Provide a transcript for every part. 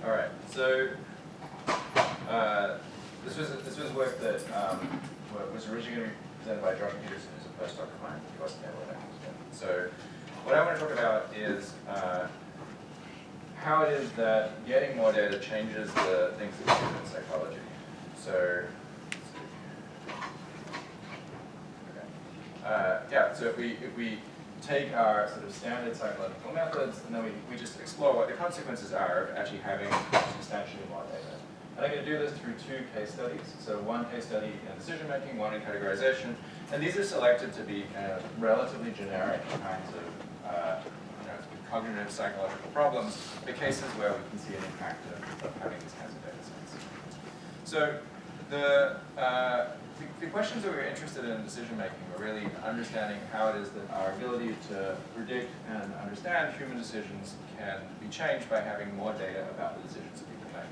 All right. So this was work that was originally going to be presented by Josh Peterson, who's a postdoc of mine. He wasn't able to attend. So what I want to talk about is how it is that getting more data changes the things that we do in psychology. So yeah. So if we take our sort of standard psychological methods, and then we just explore what the consequences are of actually having substantially more data. And I'm going to do this through two case studies. So one case study in decision making, one in categorization. And these are selected to be relatively generic kinds of cognitive psychological problems, the cases where we can see an impact of having these kinds of data sets. So the questions that we were interested in decision making were really understanding how it is that our ability to predict and understand human decisions can be changed by having more data about the decisions that people make.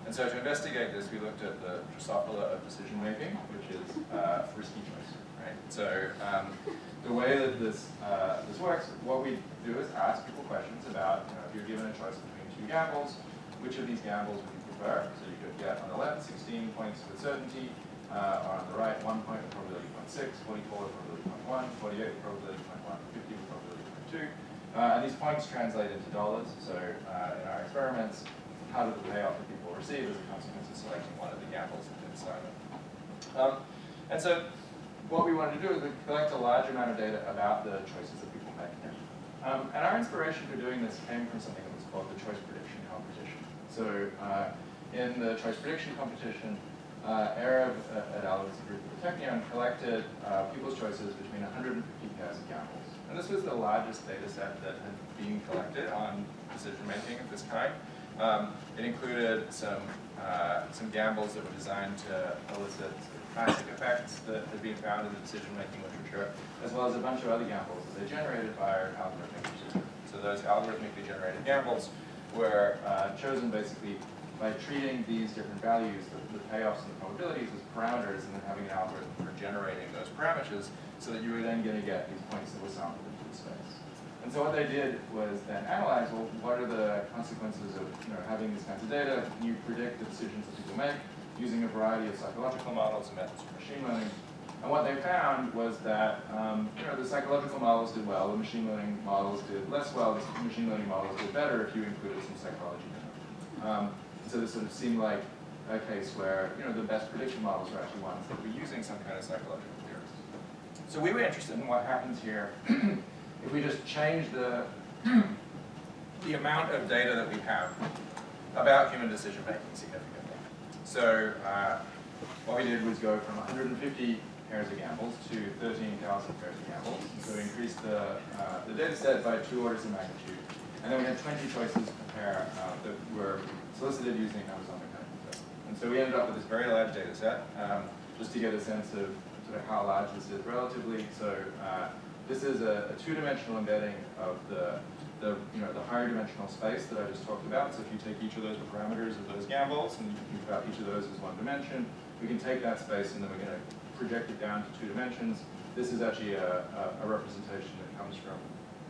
And so to investigate this, we looked at the Drosophila of decision making, which is risky choice. Right? So the way that this works, what we do is ask people questions about, if you're given a choice between two gambles, which of these gambles would you prefer? So you could get on the left 16 points with certainty, or on the right 1 point with probability 0.6, 44 with probability 0.1, 48 with probability 0.1, 50 with probability 0.2. And these points translate into dollars. So in our experiments, how did the payoff that people receive as a consequence of selecting one of the gambles that they decided? And so what we wanted to do is we collect a large amount of data about the choices that people make. And our inspiration for doing this came from something that was called the choice prediction competition. So in the choice prediction competition, Arab et al. With a group at the Technion collected people's choices between 150 pairs of gambles. And this was the largest data set that had been collected on decision making of this kind. It included some gambles that were designed to elicit classic effects that had been found in the decision-making literature, as well as a bunch of other gambles that they generated by our algorithmic procedure. So those algorithmically generated gambles were chosen basically by treating these different values, the payoffs and the probabilities, as parameters, and then having an algorithm for generating those parameters, so that you were then going to get these points that were sampled into the space. And so what they did was then analyze, well, what are the consequences of having these kinds of data? Can you predict the decisions that people make using a variety of psychological models and methods for machine learning? And what they found was that the psychological models did well, the machine learning models did less well, the machine learning models did better if you included some psychology in them. So this sort of seemed like a case where the best prediction models are actually ones that were using some kind of psychological theories. So we were interested in what happens here if we just change the amount of data that we have about human decision making significantly. So what we did was go from 150 pairs of gambles to 13,000 pairs of gambles. So we increased the data set by 2 orders of magnitude. And then we had 20 choices per pair that were solicited using Amazon Mechanical. And so we ended up with this very large data set, just to get a sense of sort of how large this is relatively. So this is a 2-dimensional embedding of the higher dimensional space that I just talked about. So if you take each of those parameters of those gambles and you think about each of those as 1 dimension, we can take that space and then we're going to project it down to 2 dimensions. This is actually a representation that comes from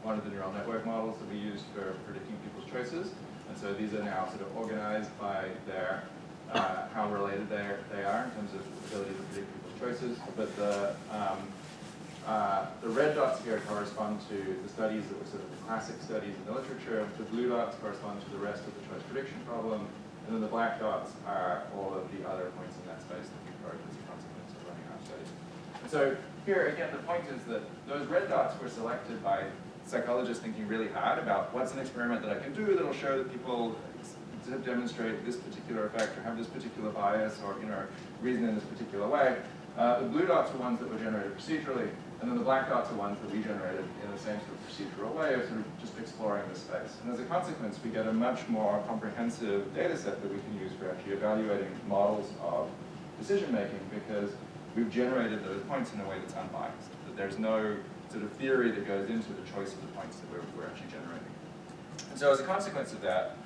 one of the neural network models that we used for predicting people's choices. And so these are now sort of organized by their how related they are in terms of ability to predict people's choices. But the red dots here correspond to the studies that were sort of the classic studies in the literature. The blue dots correspond to the rest of the choice prediction problem. And then the black dots are all of the other points in that space that we coded as a consequence of running our study. And so here, again, the point is that those red dots were selected by psychologists thinking really hard about what's an experiment that I can do that'll show that people demonstrate this particular effect or have this particular bias or reason in this particular way. The blue dots are ones that were generated procedurally, and then the black dots are ones that we generated in the same sort of procedural way of sort of just exploring this space. And as a consequence, we get a much more comprehensive data set that we can use for actually evaluating models of decision making, because we've generated those points in a way that's unbiased. That there's no sort of theory that goes into the choice of the points that we're actually generating. And so as a consequence of that,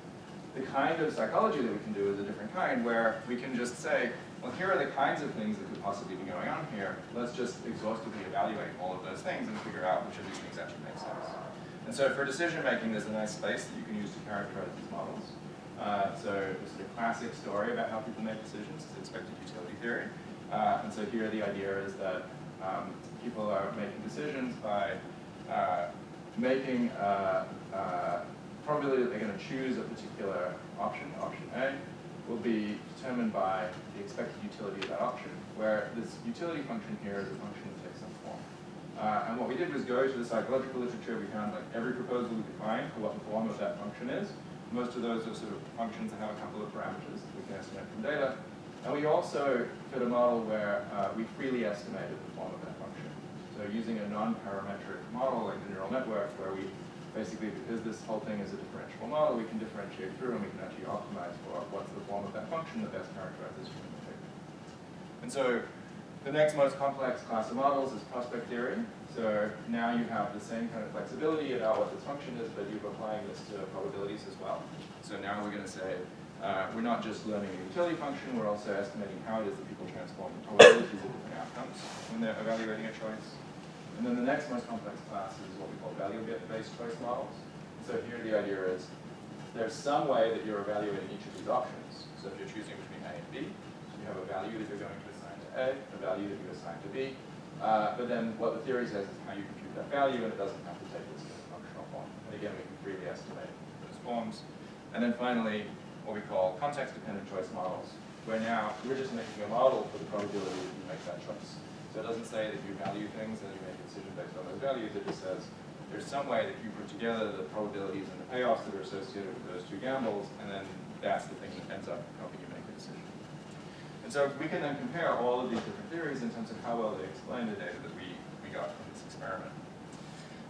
the kind of psychology that we can do is a different kind, where we can just say, well, here are the kinds of things that could possibly be going on here. Let's just exhaustively evaluate all of those things and figure out which of these things actually make sense. And so for decision making, there's a nice space that you can use to characterize these models. So the sort of classic story about how people make decisions is expected utility theory. And so here the idea is that people are making decisions by making probability that they're going to choose a particular option, option A, will be determined by the expected utility of that option, where this utility function here is a function that takes some form. And what we did was go to the psychological literature. We found like every proposal we could find for what the form of that function is. Most of those are sort of functions that have a couple of parameters that we can estimate from data. And we also fit a model where we freely estimated the form of that function. So using a non-parametric model like the neural network, where we basically, because this whole thing is a differentiable model, we can differentiate through and we can actually optimize for what's the form of that function that best characterizes human behavior. And so the next most complex class of models is prospect theory. So now you have the same kind of flexibility about what this function is, but you're applying this to probabilities as well. So now we're going to say, we're not just learning a utility function, we're also estimating how it is that people transform the probabilities of different outcomes when they're evaluating a choice. And then the next most complex class is what we call value-based choice models. So here the idea is there's some way that you're evaluating each of these options. So if you're choosing between A and B, you have a value that you're going to assign to A, a value that you assign to B. But then what the theory says is how you compute that value, and it doesn't have to take this functional form. And again, we can freely estimate those forms. And then finally, what we call context-dependent choice models, where now we're just making a model for the probability that you make that choice. So it doesn't say that you value things and you make a decision based on those values. It just says there's some way that you put together the probabilities and the payoffs that are associated with those two gambles, and then that's the thing that ends up helping you make a decision. And so we can then compare all of these different theories in terms of how well they explain the data that we got from this experiment.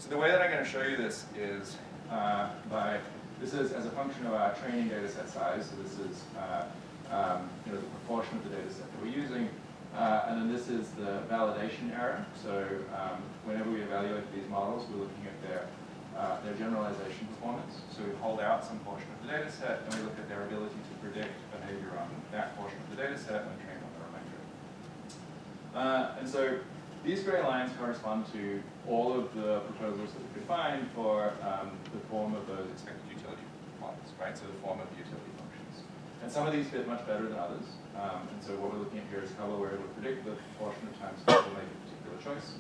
So the way that I'm going to show you this is this is as a function of our training data set size. So this is the proportion of the data set that we're using. And then this is the validation error. So whenever we evaluate these models, we're looking at their generalization performance. So we hold out some portion of the data set, and we look at their ability to predict behavior on that portion of the data set when trained on the remainder. And so these gray lines correspond to all of the proposals that we could find for the form of those expected utility models, right? So the form of the utility functions. And some of these fit much better than others. And so what we're looking at here is how well we're able to predict the proportion of times people make a particular choice.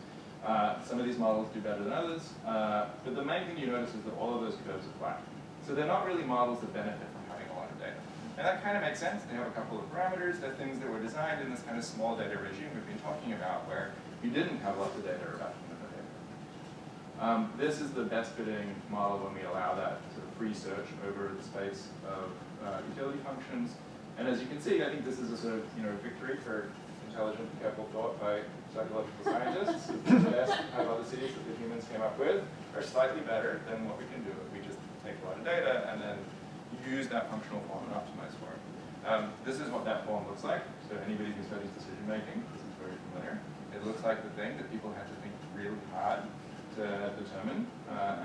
Some of these models do better than others, but the main thing you notice is that all of those curves are flat. So they're not really models that benefit from having a lot of data. And that kind of makes sense. They have a couple of parameters. They're things that were designed in this kind of small data regime we've been talking about, where you didn't have lots of data about human behavior. This is the best fitting model when we allow that sort of free search over the space of utility functions. And as you can see, I think this is a sort of victory for intelligent, careful thought by psychological scientists. The best hypotheses that the humans came up with are slightly better than what we can do if we just take a lot of data and then use that functional form and optimize for it. This is what that form looks like. So anybody who studies decision making, this is very familiar. It looks like the thing that people had to think really hard to determine,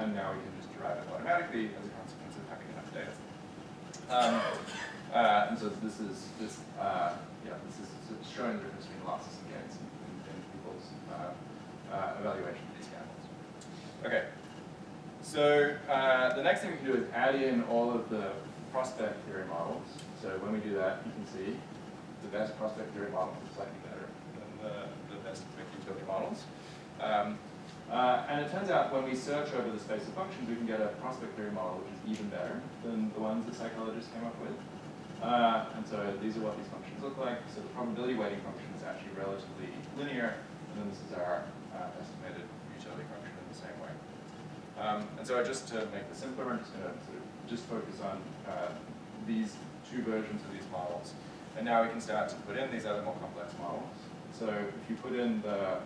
and now we can just derive it automatically as a consequence of having enough data. And so this is showing the difference between losses and gains in people's evaluation of these gambles. Okay, so the next thing we can do is add in all of the prospect theory models. So when we do that, you can see the best prospect theory models are slightly better than the best utility models. And it turns out when we search over the space of functions, we can get a prospect theory model which is even better than the ones that psychologists came up with. And so these are what these functions look like. So the probability weighting function is actually relatively linear, and then this is our estimated utility function in the same way. And so just to make this simpler, I'm just going to sort of just focus on these two versions of these models. And now we can start to put in these other more complex models. So if you put in the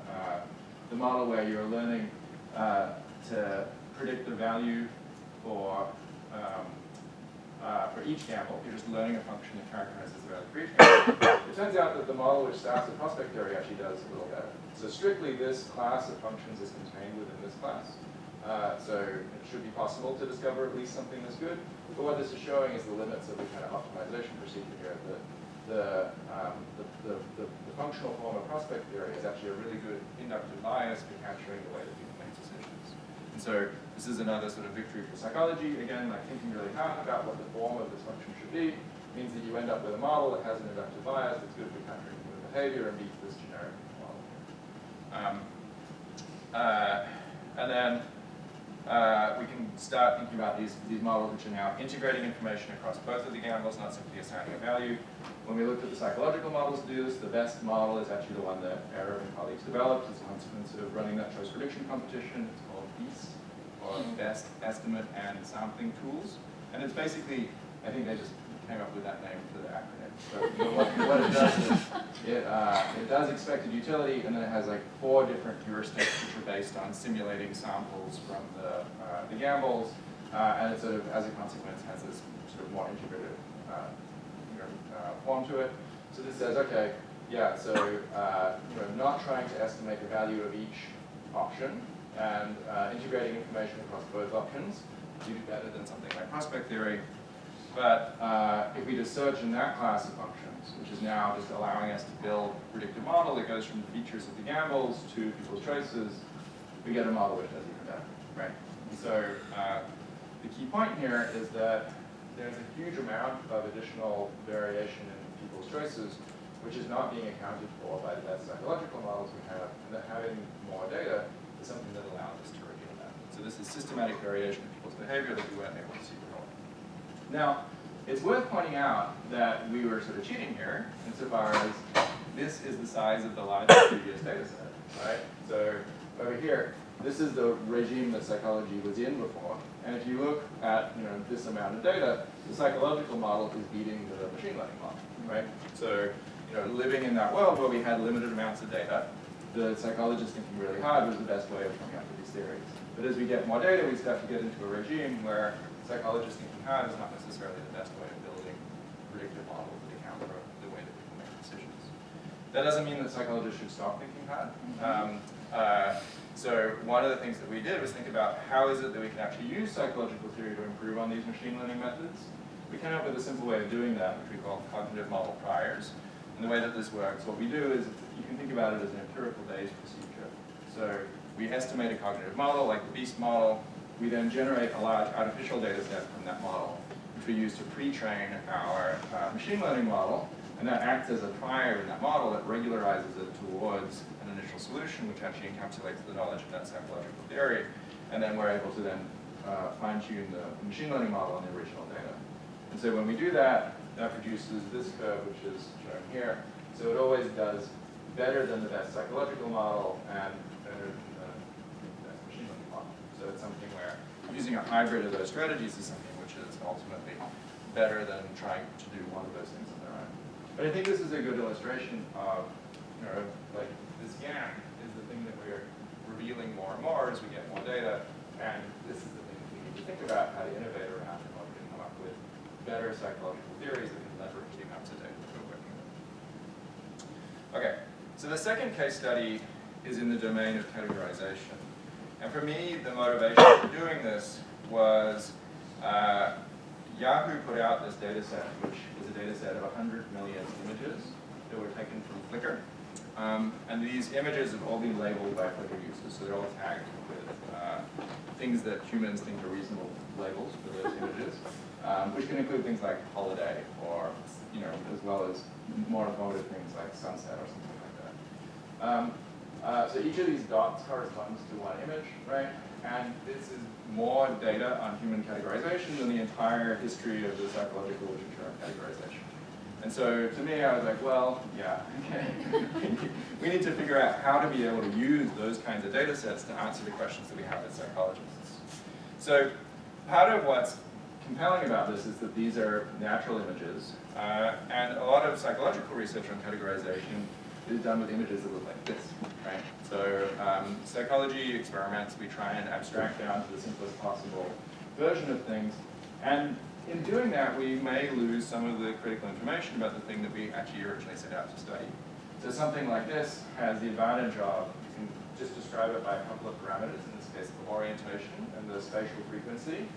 model where you're learning to predict the value for each gamble, you're just learning a function that characterizes the value for each gamble. It turns out that the model which starts with prospect theory actually does a little better. So strictly, this class of functions is contained within this class. So it should be possible to discover at least something that's good. But what this is showing is the limits of the kind of optimization procedure here. The functional form of prospect theory is actually a really good inductive bias for capturing the way that people make decisions. And so this is another sort of victory for psychology. Again, like thinking really hard about what the form of this function should be means that you end up with a model that has an inductive bias that's good for countering human behavior and beats this generic model. And then we can start thinking about these models which are now integrating information across both of the gambles, not simply assigning a value. When we looked at the psychological models to do this, the best model is actually the one that Arab and colleagues developed as a consequence of running that choice prediction competition. It's called BEAST, or Best Estimate and Sampling Tools. And it's basically, I think they just came up with that name for the acronym. So what it does is it does expected utility, and then it has like 4 different heuristics which are based on simulating samples from the gambles, and it sort of, as a consequence, has this sort of more integrative form to it. So this says, okay, yeah, so not trying to estimate the value of each option and integrating information across both options, you do better than something like prospect theory. But if we just search in that class of functions, which is now just allowing us to build a predictive model that goes from the features of the gambles to people's choices, we get a model which does even better, right? And so the key point here is that there's a huge amount of additional variation in people's choices, which is not being accounted for by the best psychological models we have, and that having more data is something that allows us to reveal that. So this is systematic variation in people's behavior that we weren't able to see before. Now, it's worth pointing out that we were sort of cheating here insofar as this is the size of the largest previous data set, right? So over here, this is the regime that psychology was in before. And if you look at this amount of data, the psychological model is beating the machine learning model, right? So living in that world where we had limited amounts of data, the psychologists thinking really hard was the best way of coming up with these theories. But as we get more data, we start to get into a regime where psychologists thinking hard is not necessarily the best way of building predictive models that account for the way that people make decisions. That doesn't mean that psychologists should stop thinking hard. So one of the things that we did was think about how is it that we can actually use psychological theory to improve on these machine learning methods. We came up with a simple way of doing that, which we call cognitive model priors. And the way that this works, what we do is you can think about it as an empirical based procedure. So we estimate a cognitive model, like the BEAST model. We then generate a large artificial data set from that model, which we use to pre-train our machine learning model. And that acts as a prior in that model that regularizes it towards an initial solution, which actually encapsulates the knowledge of that psychological theory. And then we're able to then fine-tune the machine learning model on the original data. And so when we do that, that produces this curve, which is shown here. So it always does better than the best psychological model and better than the best machine learning model. So it's something where using a hybrid of those strategies is something which is ultimately better than trying to do one of those things on their own. But I think this is a good illustration of, like this gap is the thing that we're revealing more and more as we get more data, and this is the thing that we need to think about how to innovate around and how we can come up with better psychological theories that can leverage the amounts of data that we're working with. Okay, so the second case study is in the domain of categorization. And for me, the motivation for doing this was Yahoo put out this data set, which is a data set of 100 million images that were taken from Flickr. And these images have all been labeled by Flickr users, so they're all tagged with things that humans think are reasonable labels for those images, which can include things like holiday, or as well as more informative things like sunset or something like that. So each of these dots corresponds to one image, right? And this is more data on human categorization than the entire history of the psychological literature on categorization. And so to me, I was like, well, yeah, okay. We need to figure out how to be able to use those kinds of data sets to answer the questions that we have as psychologists. So part of what's compelling about this is that these are natural images, and a lot of psychological research on categorization is done with images that look like this, right? So psychology experiments, we try and abstract down to the simplest possible version of things, and in doing that, we may lose some of the critical information about the thing that we actually originally set out to study. So something like this has the advantage of, you can just describe it by a couple of parameters, in this case the orientation and the spatial frequency,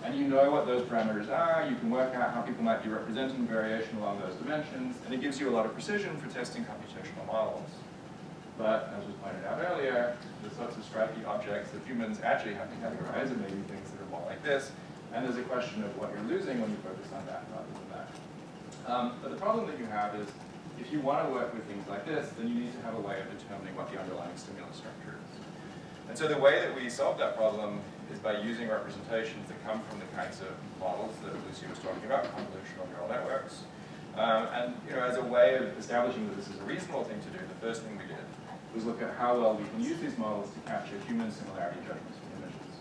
and you know what those parameters are, you can work out how people might be representing variation along those dimensions, and it gives you a lot of precision for testing computational models. But as was pointed out earlier, the sorts of stripy objects that humans actually have to categorize are maybe things that are more like this. And there's a question of what you're losing when you focus on that rather than that. But the problem that you have is, if you want to work with things like this, then you need to have a way of determining what the underlying stimulus structure is. And so the way that we solve that problem is by using representations that come from the kinds of models that Lucy was talking about, convolutional neural networks. And as a way of establishing that this is a reasonable thing to do, the first thing we did was look at how well we can use these models to capture human similarity judgments from images.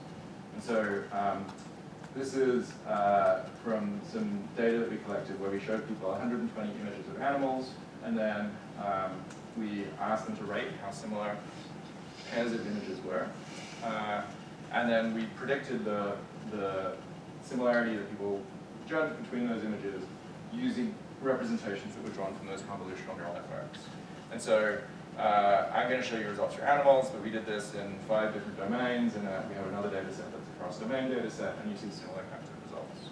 And so this is from some data that we collected where we showed people 120 images of animals, and then we asked them to rate how similar pairs of images were. And then we predicted the similarity that people judged between those images using representations that were drawn from those convolutional neural networks. And so I'm going to show you results for animals, but we did this in 5 different domains, and we have another data set that's a cross-domain data set, and you see similar kinds of results.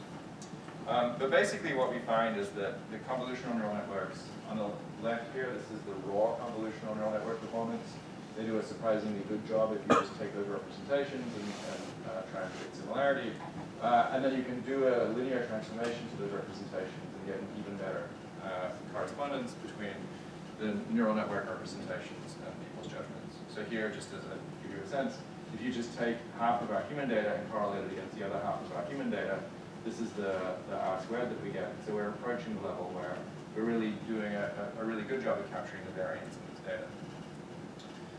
But basically what we find is that the convolutional neural networks, on the left here, this is the raw convolutional neural network performance. They do a surprisingly good job if you just take those representations and try and predict similarity. And then you can do a linear transformation to those representations and get an even better correspondence between the neural network representations and people's judgments. So here, just as give you a sense, if you just take half of our human data and correlate it against the other half of our human data, this is the R squared that we get. So we're approaching the level where we're really doing a really good job of capturing the variance in this data.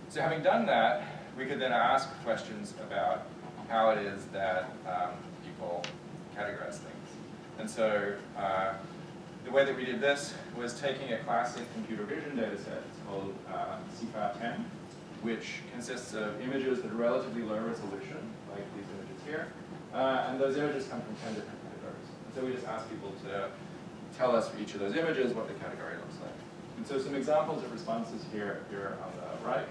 So having done that, we could then ask questions about how it is that people categorize things. And so the way that we did this was taking a classic computer vision data set. It's called CFAR10, which consists of images that are relatively low resolution, like these images here. And those images come from 10 different categories. And so we just asked people to tell us for each of those images what the category looks like. And so some examples of responses here on the right.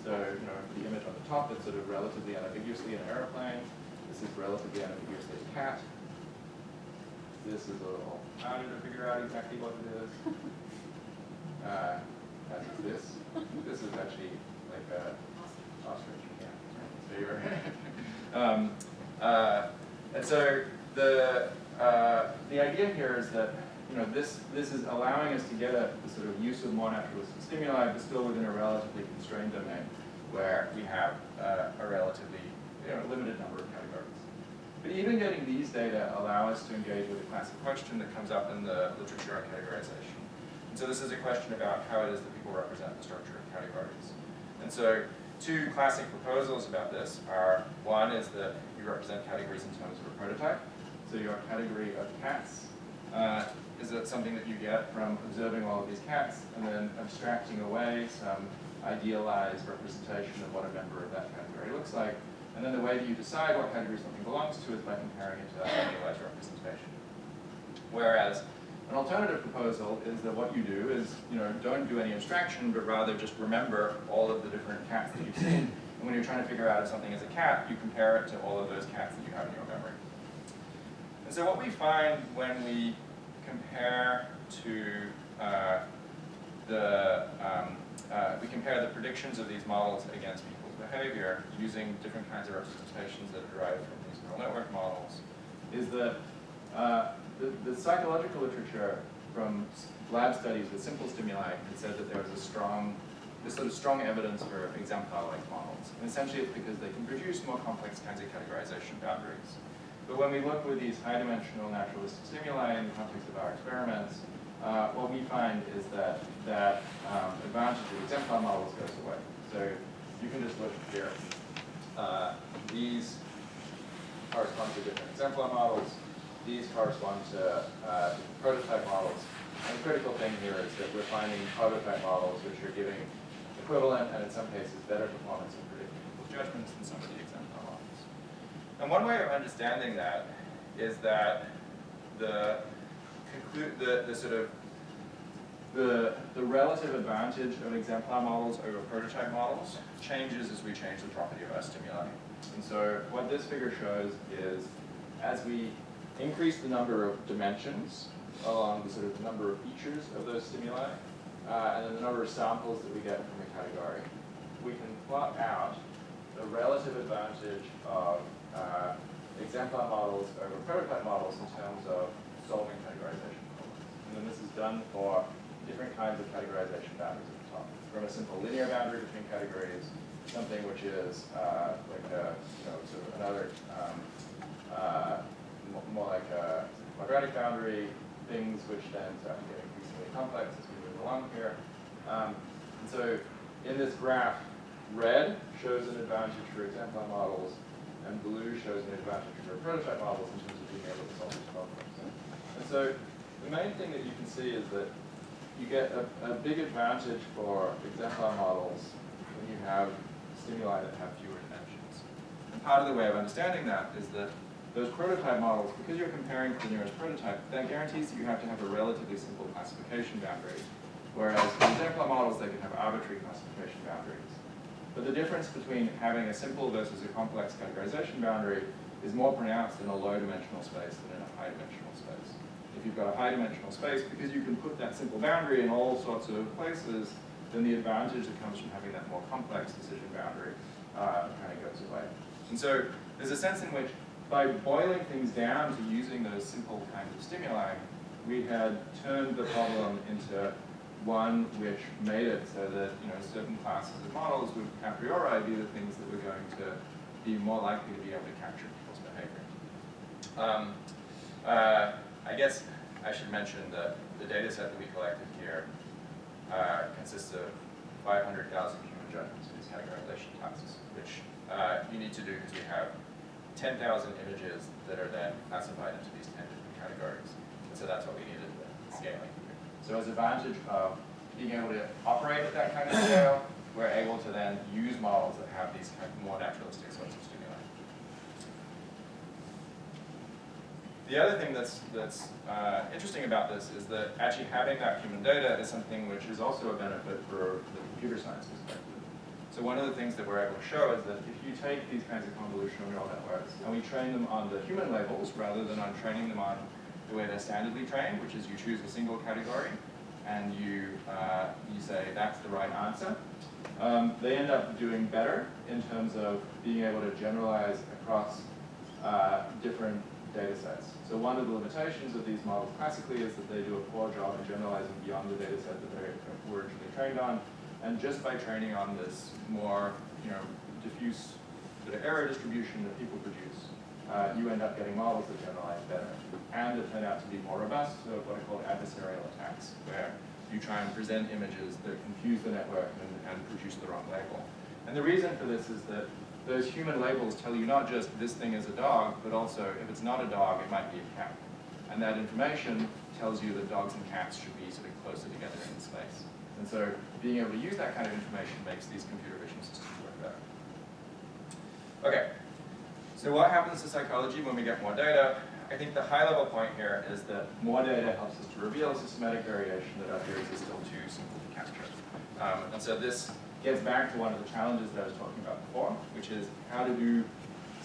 So, for the image on the top, it's sort of relatively unambiguously an airplane. This is relatively unambiguously a cat. This is a little harder to figure out exactly what it is. As is this. This is actually like a ostrich. Yeah. And so the idea here is that this is allowing us to get the sort of use of more naturalistic stimuli, but still within a relatively constrained domain where we have a relatively limited number of categories. But even getting these data allow us to engage with a classic question that comes up in the literature on categorization. And so this is a question about how it is that people represent the structure of categories. And so 2 classic proposals about this are, one is that you represent categories in terms of a prototype. So your category of cats is it something that you get from observing all of these cats and then abstracting away some idealized representation of what a member of that category looks like. And then the way that you decide what category something belongs to is by comparing it to that idealized representation. Whereas an alternative proposal is that what you do is, don't do any abstraction, but rather just remember all of the different cats that you've seen. And when you're trying to figure out if something is a cat, you compare it to all of those cats that you have in your memory. And so what we find when we compare the predictions of these models against people's behavior using different kinds of representations that are derived from these neural network models, is that the psychological literature from lab studies with simple stimuli had said that there was this sort of strong evidence for exemplar-like models. And essentially it's because they can produce more complex kinds of categorization boundaries. But when we look with these high-dimensional naturalistic stimuli in the context of our experiments, what we find is that advantage of exemplar models goes away. So you can just look here. These correspond to different exemplar models. These correspond to prototype models. And the critical thing here is that we're finding prototype models which are giving equivalent and in some cases better performance in predicting people's judgments than some of the exemplar models. And one way of understanding that is that the relative advantage of exemplar models over prototype models changes as we change the property of our stimuli. And so what this figure shows is as we increase the number of dimensions along the number of features of those stimuli, and then the number of samples that we get from a category, we can plot out the relative advantage of exemplar models over prototype models in terms of solving categorization problems. And then this is done for different kinds of categorization boundaries at the top. From a simple linear boundary between categories, something which is like a, sort of another, more like a quadratic boundary, things which then start to get increasingly complex as we move along here. And so in this graph, red shows an advantage for exemplar models, and blue shows an advantage for prototype models in terms of being able to solve these problems. And so the main thing that you can see is that you get a big advantage for exemplar models when you have stimuli that have fewer dimensions. And part of the way of understanding that is that those prototype models, because you're comparing to the nearest prototype, that guarantees that you have to have a relatively simple classification boundary. Whereas in exemplar models, they can have arbitrary classification boundaries. But the difference between having a simple versus a complex categorization boundary is more pronounced in a low-dimensional space than in a high-dimensional space. If you've got a high-dimensional space, because you can put that simple boundary in all sorts of places, then the advantage that comes from having that more complex decision boundary kind of goes away. And so there's a sense in which by boiling things down to using those simple kinds of stimuli, we had turned the problem into one which made it so that certain classes of models would a priori be the things that were going to be more likely to be able to capture people's behavior. I guess I should mention that the data set that we collected here consists of 500,000 human judgments in these categorization tasks, which you need to do because we have 10,000 images that are then classified into these 10 different categories. And so that's what we needed with scaling. So as advantage of being able to operate at that kind of scale, we're able to then use models that have these kind of more naturalistic sorts of stimuli. The other thing that's interesting about this is that actually having that human data is something which is also a benefit for the computer science perspective. So one of the things that we're able to show is that if you take these kinds of convolutional neural networks and we train them on the human labels rather than on training them on the way they're standardly trained, which is you choose a single category and you say that's the right answer, they end up doing better in terms of being able to generalize across different data sets. So one of the limitations of these models classically is that they do a poor job in generalizing beyond the data set that they were originally trained on. And just by training on this more diffuse sort of error distribution that people produce, you end up getting models that generalize better and that turn out to be more robust to what are called adversarial attacks, where you try and present images that confuse the network and produce the wrong label. And the reason for this is that those human labels tell you not just this thing is a dog, but also if it's not a dog, it might be a cat. And that information tells you that dogs and cats should be sort of closer together in space. And so being able to use that kind of information makes these computer vision systems work better. Okay, so what happens to psychology when we get more data? I think the high-level point here is that more data helps us to reveal systematic variation that our theories are still too simple to capture. And so this gets back to one of the challenges that I was talking about before, which is how to do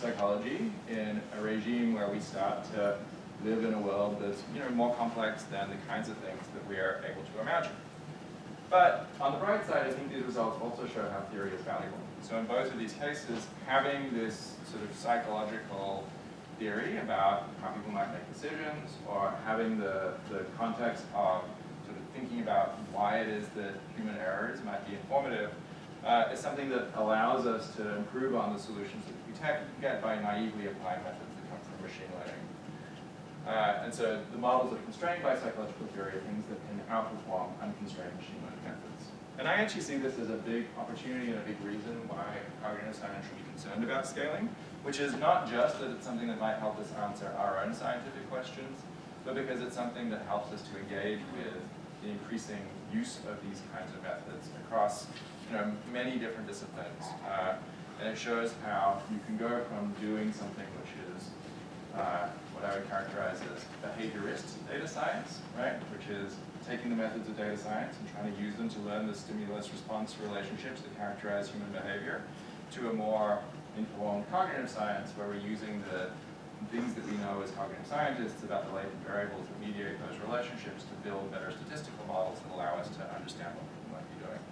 psychology in a regime where we start to live in a world that's more complex than the kinds of things that we are able to imagine. But on the bright side, I think these results also show how theory is valuable. So in both of these cases, having this sort of psychological theory about how people might make decisions, or having the context of sort of thinking about why it is that human errors might be informative, is something that allows us to improve on the solutions that we get by naively applying methods that come from machine learning. And so the models that are constrained by psychological theory are things that can outperform unconstrained machine learning methods. And I actually see this as a big opportunity and a big reason why cognitive science should be concerned about scaling, which is not just that it's something that might help us answer our own scientific questions, but because it's something that helps us to engage with the increasing use of these kinds of methods across many different disciplines. And it shows how you can go from doing something which is what I would characterize as behaviorist data science, right? Which is taking the methods of data science and trying to use them to learn the stimulus-response relationships that characterize human behavior, to a more informed cognitive science where we're using the things that we know as cognitive scientists about the latent variables that mediate those relationships to build better statistical models that allow us to understand what people might be doing.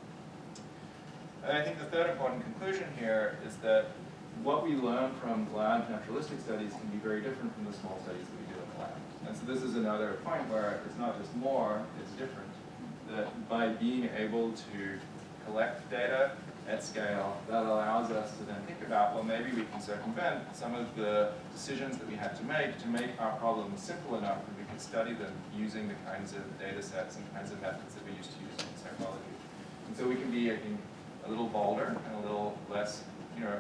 And I think the third important conclusion here is that what we learn from large naturalistic studies can be very different from the small studies that we do in the lab. And so this is another point where it's not just more, it's different. That by being able to collect data at scale, that allows us to then think about, well, maybe we can circumvent some of the decisions that we had to make our problems simple enough that we can study them using the kinds of data sets and kinds of methods that we used to use in psychology. And so we can be, I think, a little bolder and a little less,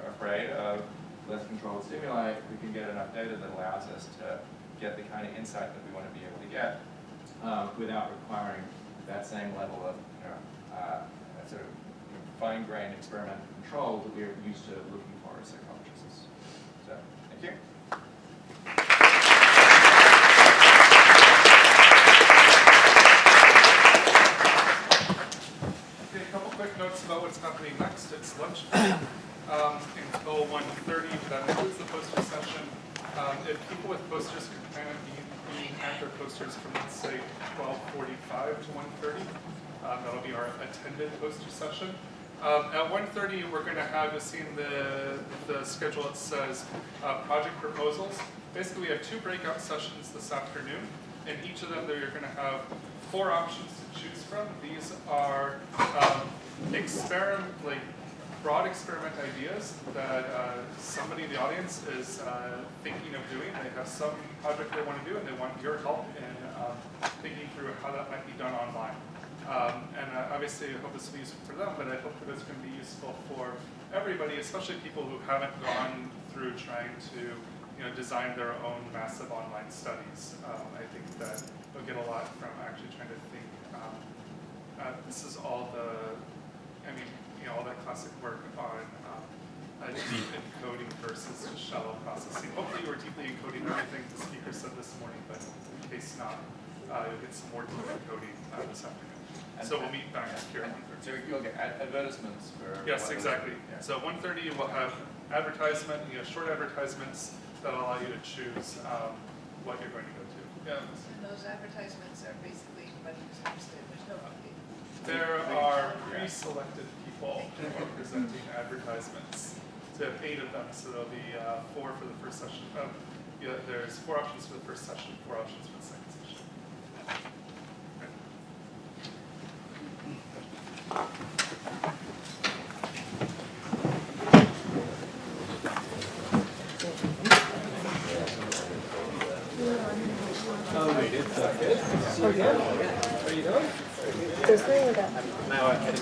afraid of less controlled stimuli if we can get enough data that allows us to get the kind of insight that we want to be able to get without requiring that same level of, sort of fine-grained experimental control that we're used to looking for as psychologists. So, thank you. Okay, a couple quick notes about what's happening next. It's lunch until 1:30. That includes the poster session. If people with posters can kind of be at their posters from, let's say, 12:45 to 1:30, that'll be our attended poster session. At 1:30, we're going to have, you'll see in the schedule, it says project proposals. Basically, we have 2 breakout sessions this afternoon. In each of them, you're going to have 4 options to choose from. These are broad experiment ideas that somebody in the audience is thinking of doing. They have some project they want to do, and they want your help in thinking through how that might be done online. And obviously, I hope this will be useful for them, but I hope that it's going to be useful for everybody, especially people who haven't gone through trying to design their own massive online studies. I think that they'll get a lot from actually trying to think. This is all all that classic work on deep encoding versus just shallow processing. Hopefully you were deeply encoding everything the speaker said this morning, but in case not, you'll get some more deep encoding this afternoon. So we'll meet back here at 1:30. So you'll get advertisements for... Yes, exactly. Yeah. So 1:30 we'll have advertisement, short advertisements that allow you to choose what you're going to go to. Yeah. And those advertisements are basically what you're supposed to, there's no update. There are pre-selected people who are presenting advertisements. So we have 8 of them, so there'll be 4 for the first session. There's 4 options for the first session, 4 options for the second session. How are you doing? This way or that?